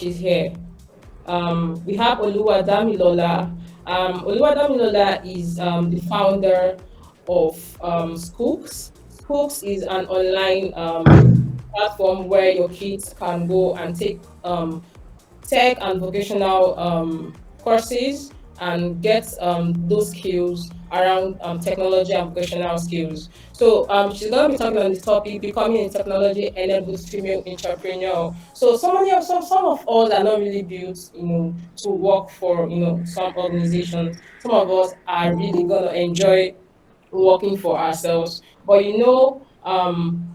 she's here. We have Oluwadamilola. Oluwadamilola is the founder of Scooks. Scooks is an online platform where your kids can go and take tech and vocational courses and get those skills around technology and vocational skills. So she's going to be talking on this topic, becoming a technology-enabled female entrepreneur. So some of us are not really built, to work for some organizations. Some of us are really going to enjoy working for ourselves. But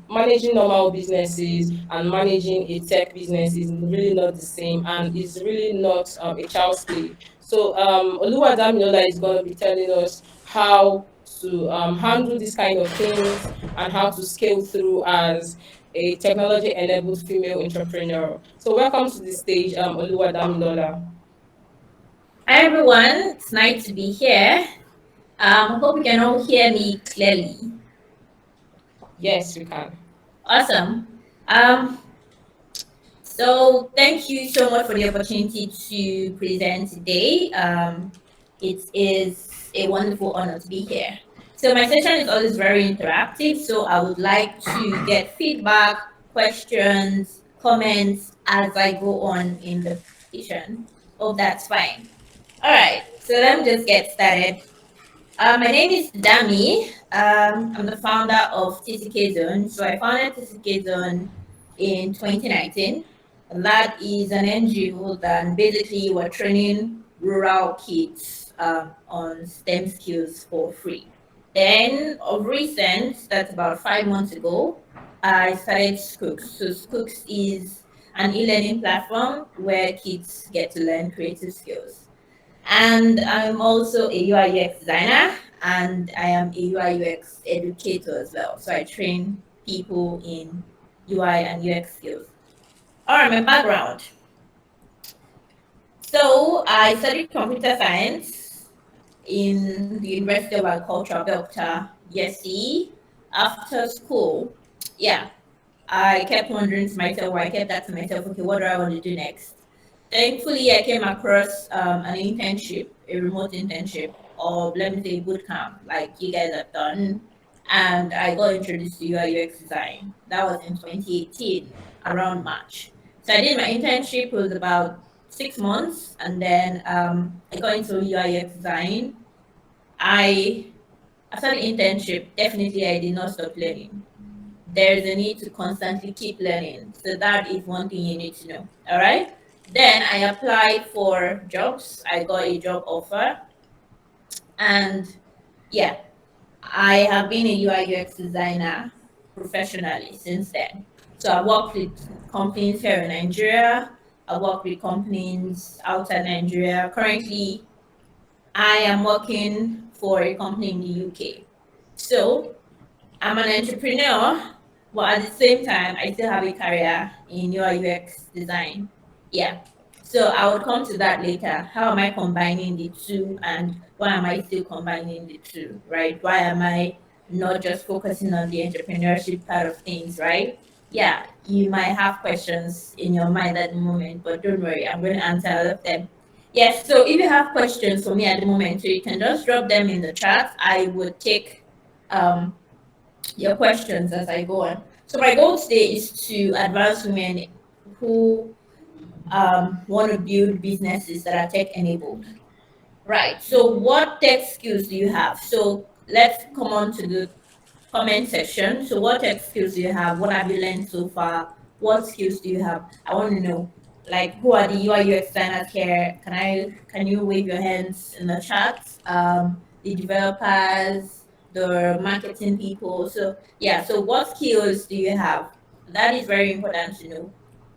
managing normal businesses and managing a tech business is really not the same and is really not a child's play. So Oluwadamilola is going to be telling us how to handle these kind of things and how to scale through as a technology-enabled female entrepreneur. So welcome to the stage, Oluwadamilola. Hi everyone, it's nice to be here. Hope you can all hear me clearly. Yes, we can. Awesome. Um, so thank you so much for the opportunity to present today. It is a wonderful honor to be here. So my session is always very interactive, so I would like to get feedback, questions, comments as I go on in the presentation. Hope that's fine. All right, so let me just get started. My name is Dami. I'm the founder of TCK Zone. So I founded TCK Zone in 2019. That is an NGO that basically we're training rural kids on STEM skills for free. Then of recent, that's about 5 months ago, I started Skooks. So Skooks is an e-learning platform where kids get to learn creative skills. And I'm also a UI UX designer and I am a UI UX educator as well. So I train people in UI and UX skills. All right, my background. So I studied computer science in the University of Agriculture, Belter, BSc. After school, yeah, I kept wondering to myself, or I kept asking myself, okay, what do I want to do next? Thankfully, I came across an internship, a remote internship, or let me say boot camp, like you guys have done. And I got introduced to UI UX design. That was in 2018, around March. So I did my internship, it was about 6 months, and then I got into UI UX design. I After the internship, definitely I did not stop learning. There's a need to constantly keep learning. So that is one thing you need to know. All right. Then I applied for jobs. I got a job offer. And yeah, I have been a UI UX designer professionally since then. So I worked with companies here in Nigeria. I work with companies outside Nigeria. Currently, I am working for a company in the UK. So I'm an entrepreneur, but at the same time, I still have a career in UI UX design. Yeah. So I will come to that later. How am I combining the two, and why am I still combining the two, right? Why am I not just focusing on the entrepreneurship part of things, right? Yeah, you might have questions in your mind at the moment, but don't worry, I'm going to answer all of them. Yes, so if you have questions for me at the moment, so you can just drop them in the chat. I would take um, your questions as I go on. So my goal today is to advance women who want to build businesses that are tech enabled. Right. So what tech skills do you have? So let's come on to the comment section. So what tech skills do you have? What have you learned so far? What skills do you have? I want to know. Like, who are the UI UX designers here? Can you wave your hands in the chat? The developers, the marketing people. So yeah, so what skills do you have? That is very important to know.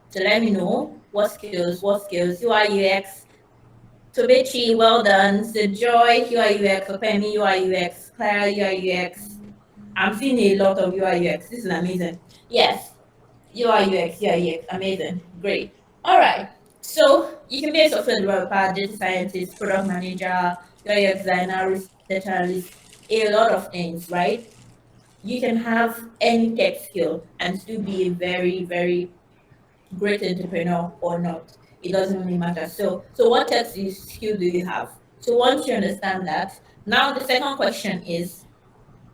So let me know what skills, UI UX. Tobichi, well done. So Joy, UI UX, Opemi, UI UX, Clara, UI UX. I'm seeing a lot of UI UX. This is amazing. Yes, UI UX, UI UX, amazing, great. All right. So you can be a software developer, data scientist, product manager, UI UX designer, research analyst, a lot of things, right? You can have any tech skill and still be a very, very great entrepreneur or not. it doesn't really matter. So what tech skill do you have? So once you understand that, now the second question is,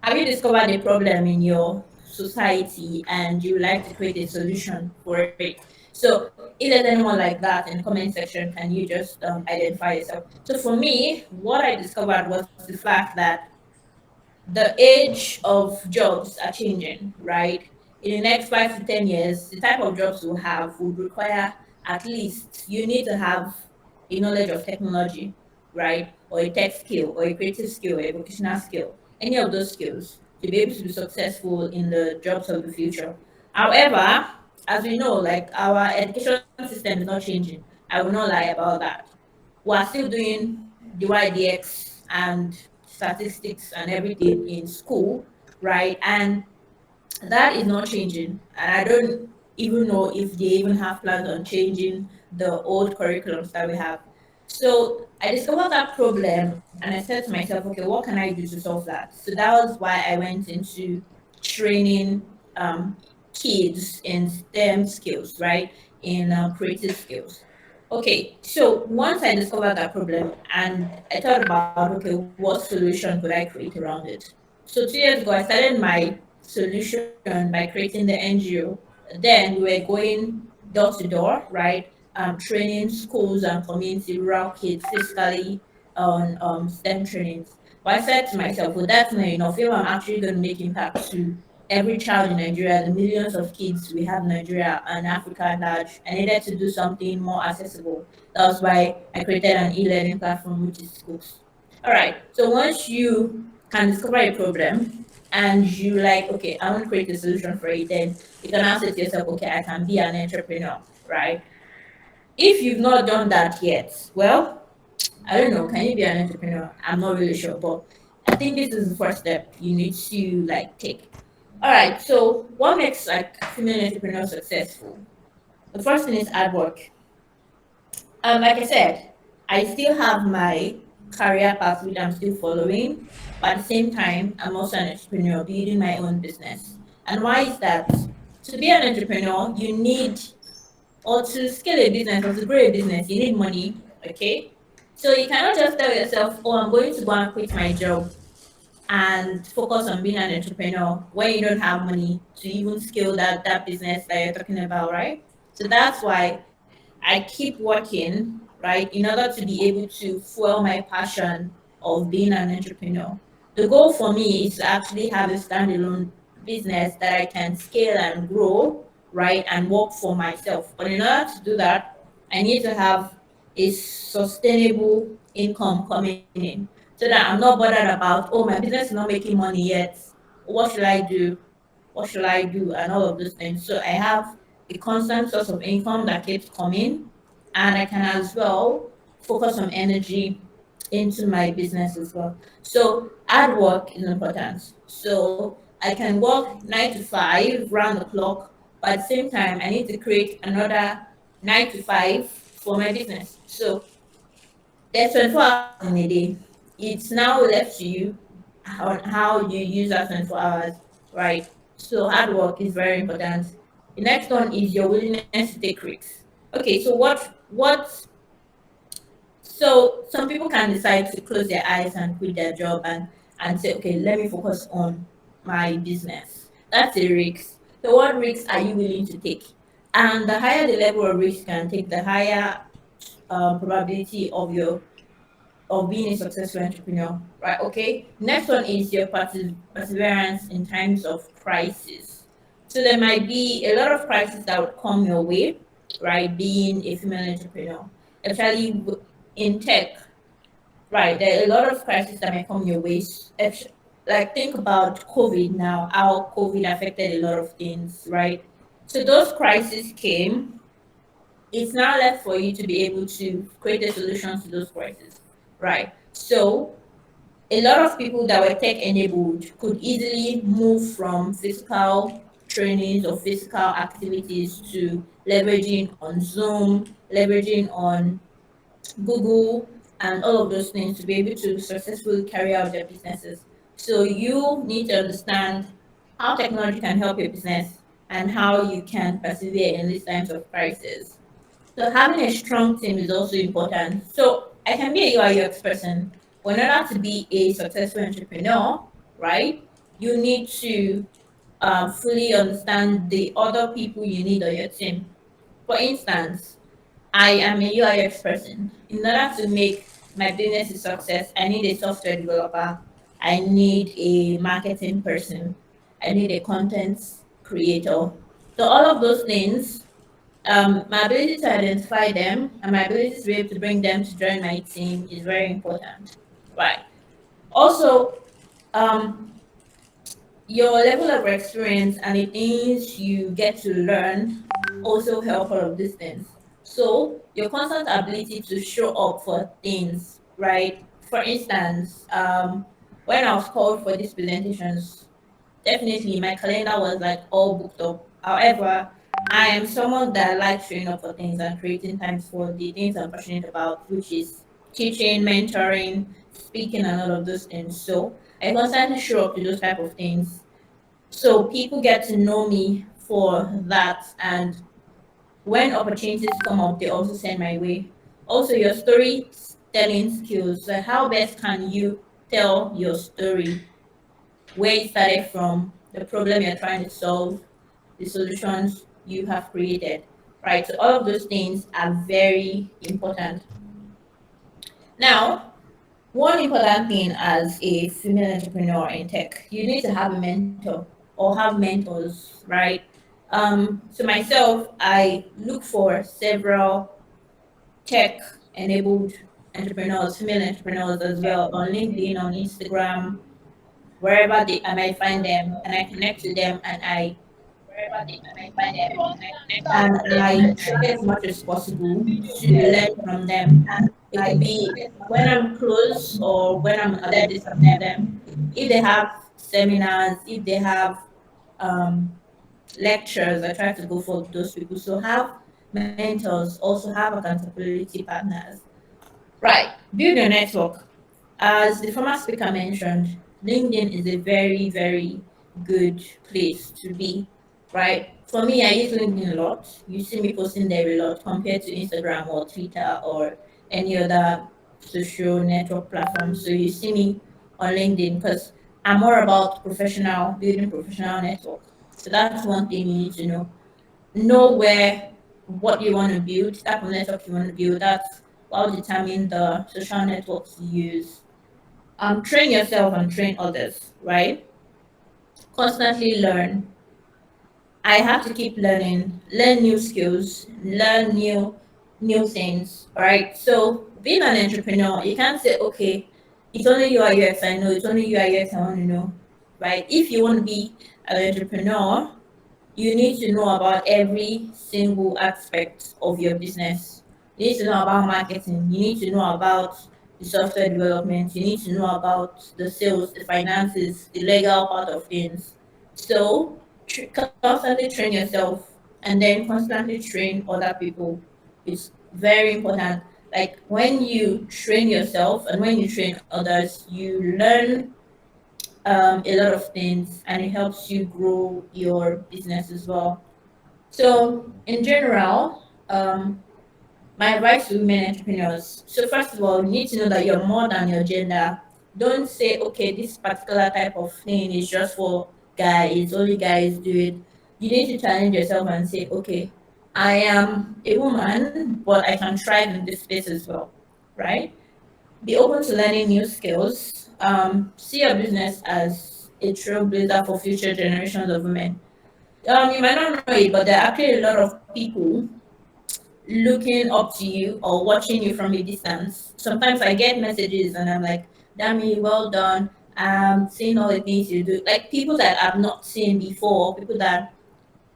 have you discovered a problem in your society and you would like to create a solution for it? So if there's anyone like that in the comment section, can you just identify yourself? So for me, what I discovered was the fact that the age of jobs are changing, right? In the next 5 to 10 years, the type of jobs we'll have would require, at least you need to have a knowledge of technology, right? Or a tech skill, or a creative skill, or a vocational skill, any of those skills to be able to be successful in the jobs of the future. However, as we know, like our education system is not changing. I will not lie about that. We are still doing the YDX and statistics and everything in school, right? And that is not changing. And I don't even know if they even have plans on changing the old curriculums that we have. So I discovered that problem and I said to myself, okay, what can I do to solve that? So that was why I went into training kids in STEM skills, right? In creative skills. Okay, so once I discovered that problem and I thought about, okay, what solution could I create around it? So 2 years ago, I started my solution by creating the NGO. Then we were going door to door, right? Training schools and community rural kids physically on STEM trainings. But I said to myself, well, that's not enough. If I'm actually going to make impact to every child in Nigeria, the millions of kids we have in Nigeria and Africa at large, I needed to do something more accessible. That was why I created an e-learning platform, which is schools. All right. So once you can discover a problem and you like, okay, I want to create a solution for it, then you can now say to yourself, okay, I can be an entrepreneur, right? If you've not done that yet, well, I don't know, can you be an entrepreneur? I'm not really sure, but I think this is the first step you need to like take. All right. So what makes like female entrepreneurs successful? The first thing is hard work. Like I said, I still have my career path which I'm still following, but at the same time, I'm also an entrepreneur building my own business. And why is that? To be an entrepreneur, you need, or to scale a business or to grow a business, you need money. Okay, so you cannot just tell yourself, "Oh, I'm going to go and quit my job and focus on being an entrepreneur," when you don't have money to even scale that business that you're talking about, right? So that's why I keep working, right, in order to be able to fuel my passion of being an entrepreneur. The goal for me is to actually have a standalone business that I can scale and grow, right, and work for myself. But in order to do that, I need to have a sustainable income coming in so that I'm not bothered about, oh, my business is not making money yet. What should I do? What should I do? And all of those things. So I have a constant source of income that keeps coming, and I can as well focus some energy into my business as well. So hard work is important. So I can work 9 to 5 round the clock, but at the same time I need to create another 9 to 5 for my business. So there's 24 hours in a day. It's now left to you on how you use that 24 hours, right? So hard work is very important. The next one is your willingness to take risks. Okay, so so some people can decide to close their eyes and quit their job and say, okay, let me focus on my business. That's a risk. So what risks are you willing to take? And the higher the level of risk you can take, the higher probability of being a successful entrepreneur, right? Okay. Next one is your perseverance in times of crisis. So there might be a lot of crises that would come your way, right? Being a female entrepreneur, especially in tech, right? There are a lot of crises that may come your way. Like think about COVID now, how COVID affected a lot of things, right? So those crises came, it's now left for you to be able to create a solution to those crises, right? So a lot of people that were tech enabled could easily move from physical trainings or physical activities to leveraging on Zoom, leveraging on Google, and all of those things to be able to successfully carry out their businesses. So you need to understand how technology can help your business and how you can persevere in these times of crisis. So having a strong team is also important. So I can be a UI UX person, but in order to be a successful entrepreneur, right? You need to fully understand the other people you need on your team. For instance, I am a UI UX person. In order to make my business a success, I need a software developer. I need a marketing person. I need a content creator. So all of those things, my ability to identify them and my ability to be able to bring them to join my team is very important. Right. Also, um, your level of experience and the things you get to learn also help all of these things. So your constant ability to show up for things, right? For instance, when I was called for these presentations, definitely my calendar was like all booked up. However, I am someone that likes showing up for things and creating times for the things I'm passionate about, which is teaching, mentoring, speaking, and all of those things. So I constantly show up to those type of things. So people get to know me for that, and when opportunities come up, they also send my way. Also, your storytelling skills. So how best can you tell your story? Where it started from, the problem you're trying to solve, the solutions you have created, right? So all of those things are very important. Now, one important thing as a female entrepreneur in tech, you need to have a mentor or have mentors, right? So myself, I look for several tech enabled entrepreneurs, female entrepreneurs as well on LinkedIn, on Instagram, wherever I might find them, and I connect to them, and I try as much as possible to learn from them. It could be when I'm close or when I'm at a distance to them. If they have seminars, if they have um, lectures, I try to go for those people. So have mentors, also have accountability partners. Right. Build your network. As the former speaker mentioned, LinkedIn is a very, very good place to be, right? For me, I use LinkedIn a lot. You see me posting there a lot compared to Instagram or Twitter or any other social network platform. So you see me on LinkedIn because I'm more about building professional network. So that's one thing you need to know where what you want to build, type of network you want to build. That's what will determine the social networks you use. Train yourself and train others, right? Constantly learn. I have to keep learning, learn new skills, learn new things, right? So being an entrepreneur, you can't say, okay, it's only UI UX I know, it's only UI UX I want to know, right? If you want to be an entrepreneur, you need to know about every single aspect of your business. You need to know about marketing. You need to know about the software development. You need to know about the sales, the finances, the legal part of things. So constantly train yourself and then constantly train other people. It's very important. Like when you train yourself and when you train others, you learn a lot of things and it helps you grow your business as well. So, in general, my advice to women entrepreneurs. So, first of all, you need to know that you're more than your gender. Don't say, okay, this particular type of thing is just for guys, only guys do it. You need to challenge yourself and say, okay, I am a woman, but I can thrive in this space as well, right? Be open to learning new skills. See your business as a trailblazer for future generations of women. You might not know it, but there are actually a lot of people looking up to you or watching you from a distance. Sometimes I get messages and I'm like, Dami, well done. Seeing all the things you do. Like people that I've not seen before, people that,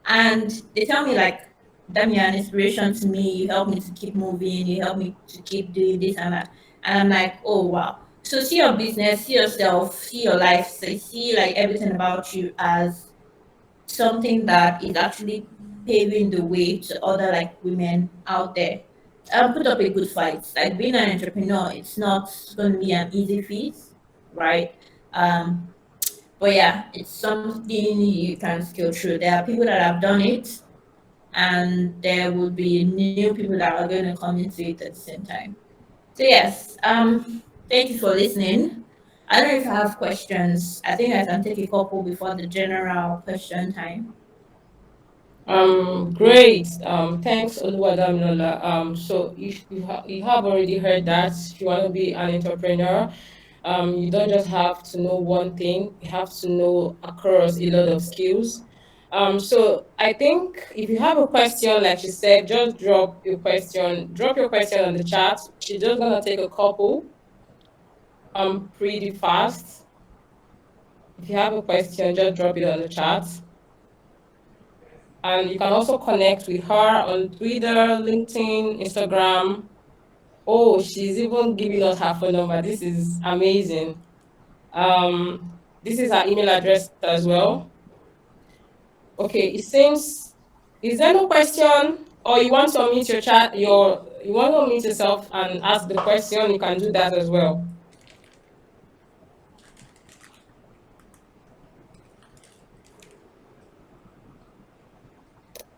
and they tell me like, Dami, you're an inspiration to me. You help me to keep moving. You help me to keep doing this and that. And I'm like, oh, wow. So see your business, see yourself, see your life, see like everything about you as something that is actually paving the way to other like women out there. Put up a good fight. Like being an entrepreneur, it's not going to be an easy feat, right? Um, but yeah, it's something you can scale through. There are people that have done it, and there will be new people that are going to come into it at the same time. So yes, thank you for listening. I don't know if you have questions. I think I can take a couple before the general question time. Great. Thanks, Oluwadamilola. So you have already heard that if you want to be an entrepreneur, you don't just have to know one thing. You have to know across a lot of skills. So I think if you have a question, like she said, just drop your question on the chat. She's just gonna take a couple pretty fast. If you have a question, just drop it on the chat. And you can also connect with her on Twitter, LinkedIn, Instagram. Oh, she's even giving us her phone number. This is amazing. This is her email address as well. Okay, it seems, is there no question? Or you want to unmute your chat, you want to unmute yourself and ask the question, you can do that as well.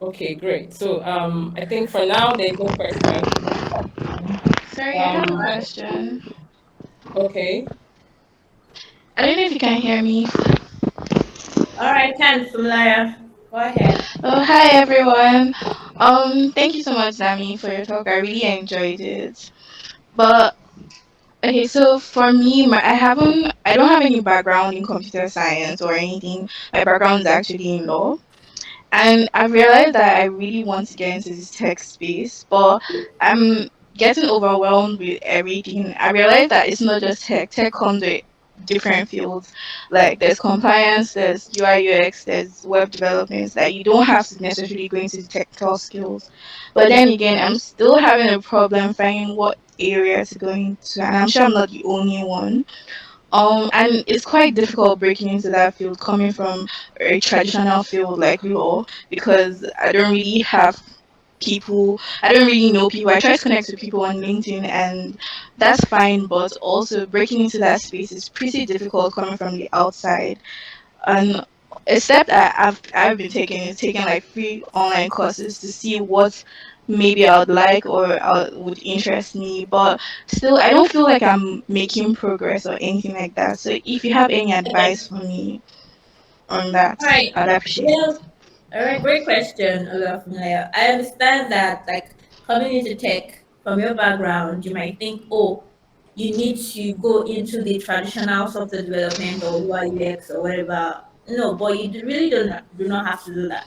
Okay, great. So I think for now there's no question. Sorry, I have a Um, question. okay. I don't know if you can hear me. All right, can Sumlaya, go ahead. Oh, hi everyone. Thank you so much, Zami, for your talk. I really enjoyed it. But okay, so for me, I don't have any background in computer science or anything. My background is actually in law. And I've realized that I really want to get into this tech space, but I'm getting overwhelmed with everything. I realized that it's not just tech. Tech comes with different fields. Like there's compliance, there's UI UX, there's web development. That you don't have to necessarily go into the technical skills. But then again, I'm still having a problem finding what area to go into, and I'm sure I'm not the only one. And it's quite difficult breaking into that field coming from a traditional field like law, because I don't really know people. I try to connect with people on LinkedIn, and that's fine, but also breaking into that space is pretty difficult coming from the outside. And a step that I've been taking is taking like free online courses to see what maybe I would like or would interest me. But still, I don't feel like I'm making progress or anything like that. So if you have any advice for me on that, All right. I'd appreciate it. Well, all right, great question, Oluwafunaya. I understand that, like, coming into tech from your background, you might think, oh, you need to go into the traditional software development or UI UX or whatever. No, but you really do not have to do that.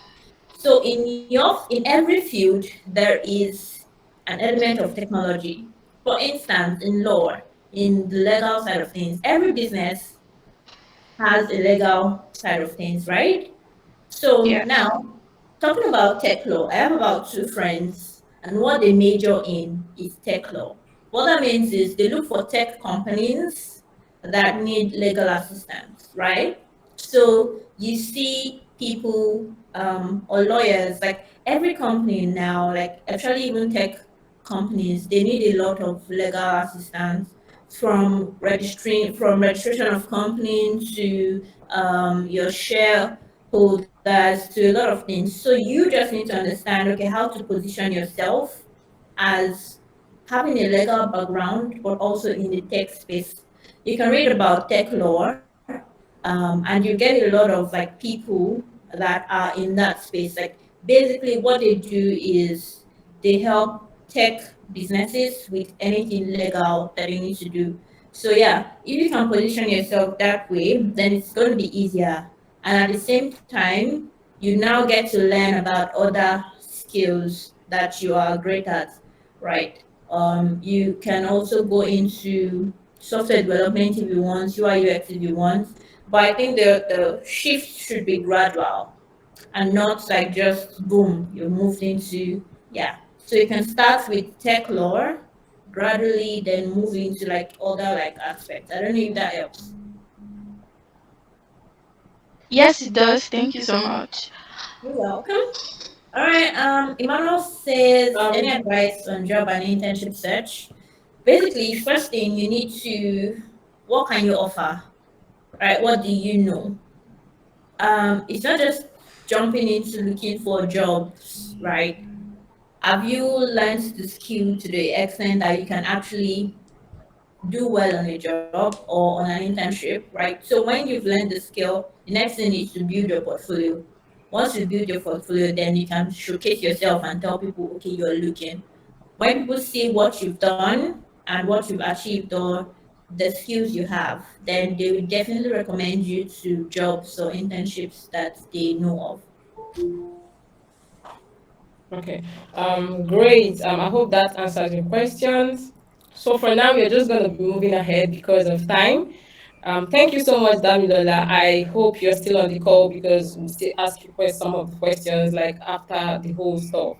So in every field there is an element of technology. For instance, in law, in the legal side of things, every business has a legal side of things, right? So Yes. now, talking about tech law, I have about two friends, and what they major in is tech law. What that means is they look for tech companies that need legal assistance, right? So you see people or lawyers, like every company now, like actually even tech companies, they need a lot of legal assistance from registration of company to your shareholders to a lot of things. So you just need to understand, okay, how to position yourself as having a legal background, but also in the tech space. You can read about tech law, and you get a lot of like people that are in that space. Like basically, what they do is they help tech businesses with anything legal that they need to do. So yeah, if you can position yourself that way, then it's going to be easier. And at the same time, you now get to learn about other skills that you are great at, right? You can also go into software development if you want, UI UX if you want, but I think the shift should be gradual and not like just boom, you moved into, yeah. So you can start with tech law, gradually then move into like other like aspects. I don't know if that helps. Yes, it does. Thank you so much. You're welcome. All right. Emmanuel says any Um, advice on job and internship search? Basically, first thing you need to, what can you offer? Right? What do you know? It's not just jumping into looking for jobs, right? Have you learned the skill to the extent that you can actually do well on a job or on an internship, right? So when you've learned the skill, the next thing is to build your portfolio. Once you build your portfolio, then you can showcase yourself and tell people, okay, you're looking. When people see what you've done and what you've achieved or the skills you have, then they will definitely recommend you to jobs or internships that they know of. Okay. Great. I hope that answers your questions. So for now, we're just going to be moving ahead because of time. Thank you so much, Damilola. I hope you're still on the call because we'll still ask you some of the questions like after the whole stuff.